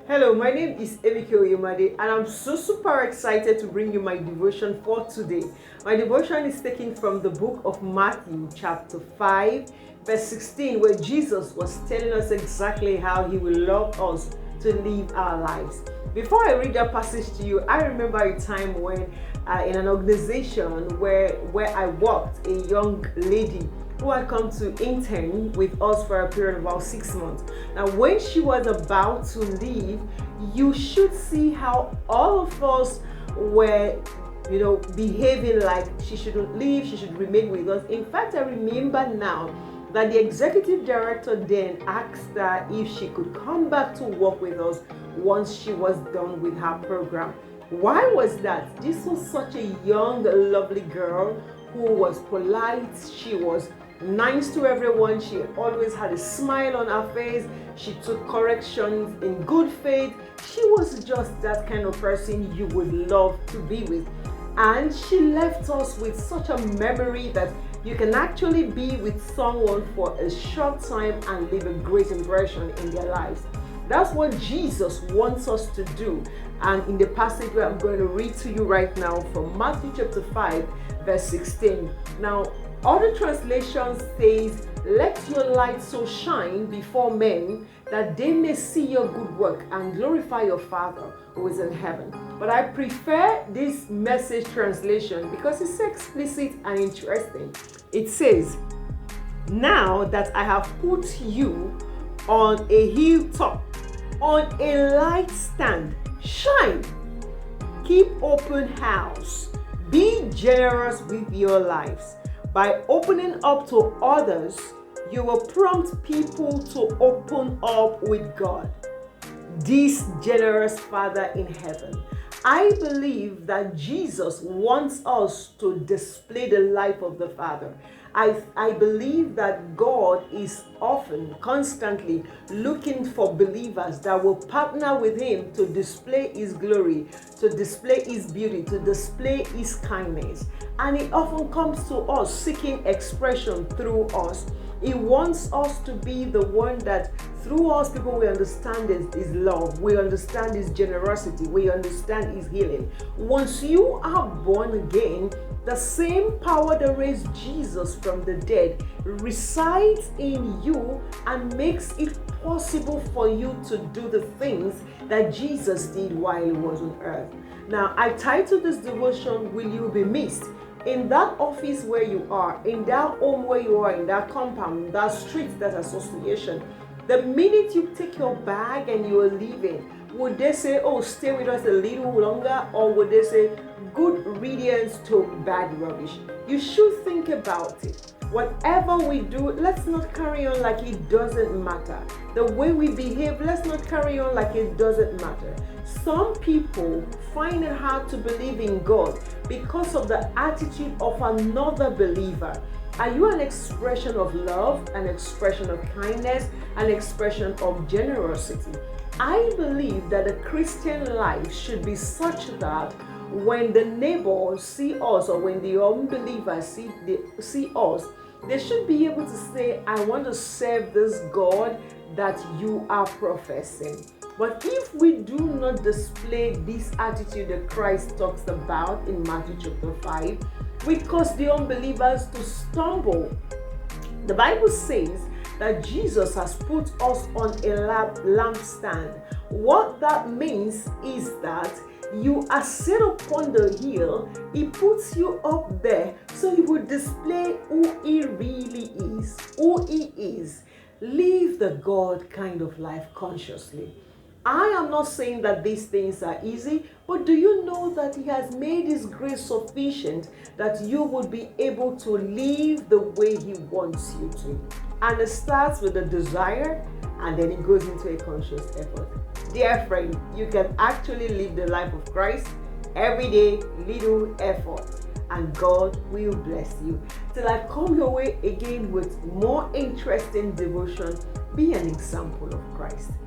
Hello, my name is Emike Oyemade, and I'm so super excited to bring you my devotion for today. My devotion is taken from the book of Matthew, chapter 5, verse 16, where Jesus was telling us exactly how he will love us to live our lives. Before I read that passage to you, I remember a time when in an organization where I worked, a young lady who had come to intern with us for a period of about 6 months. Now, when she was about to leave, you should see how all of us were, behaving like she shouldn't leave, she should remain with us. In fact, I remember now that the executive director then asked her if she could come back to work with us once she was done with her program. Why was that? This was such a young, lovely girl who was polite. She was nice to everyone. She always had a smile on her face. She took corrections in good faith. She was just that kind of person you would love to be with. And she left us with such a memory that you can actually be with someone for a short time and leave a great impression in their lives. That's what Jesus wants us to do. And in the passage where I'm going to read to you right now from Matthew chapter 5, verse 16. Now, other translations says, "Let your light so shine before men that they may see your good work and glorify your Father who is in heaven." But I prefer this Message translation because it's explicit and interesting. It says, "Now that I have put you on a hilltop, on a light stand, shine. Keep open house. Be generous with your lives. By opening up to others, you will prompt people to open up with God, this generous Father in heaven." I believe that Jesus wants us to display the life of the Father. I believe that God is often, constantly looking for believers that will partner with Him to display His glory, to display His beauty, to display His kindness. And it often comes to us seeking expression through us. He wants us to be the one that through us people will understand His love, we understand His generosity, we understand His healing. Once you are born again, the same power that raised Jesus from the dead resides in you and makes it possible for you to do the things that Jesus did while He was on earth. Now, I titled this devotion, "Will You Be Missed?" In that office where you are, in that home where you are, in that compound, that street, that association, the minute you take your bag and you are leaving, would they say, "Oh, stay with us a little longer," or would they say, "Good riddance to bad rubbish"? You should think about it. Whatever we do, let's not carry on like it doesn't matter. The way we behave, let's not carry on like it doesn't matter. Some people find it hard to believe in God because of the attitude of another believer. Are you an expression of love, an expression of kindness, an expression of generosity? I believe that a Christian life should be such that when the neighbors see us or when the unbelievers see us, they should be able to say, "I want to serve this God that you are professing." But if we do not display this attitude that Christ talks about in Matthew chapter 5, we cause the unbelievers to stumble. The Bible says that Jesus has put us on a lampstand. What that means is that you are set upon the hill. He puts you up there so He will display who He really is, who He is. Live the God kind of life consciously. I am not saying that these things are easy, but do you know that He has made His grace sufficient that you would be able to live the way He wants you to? And it starts with a desire and then it goes into a conscious effort. Dear friend, you can actually live the life of Christ every day, little effort, and God will bless you. Till I come your way again with more interesting devotion, be an example of Christ.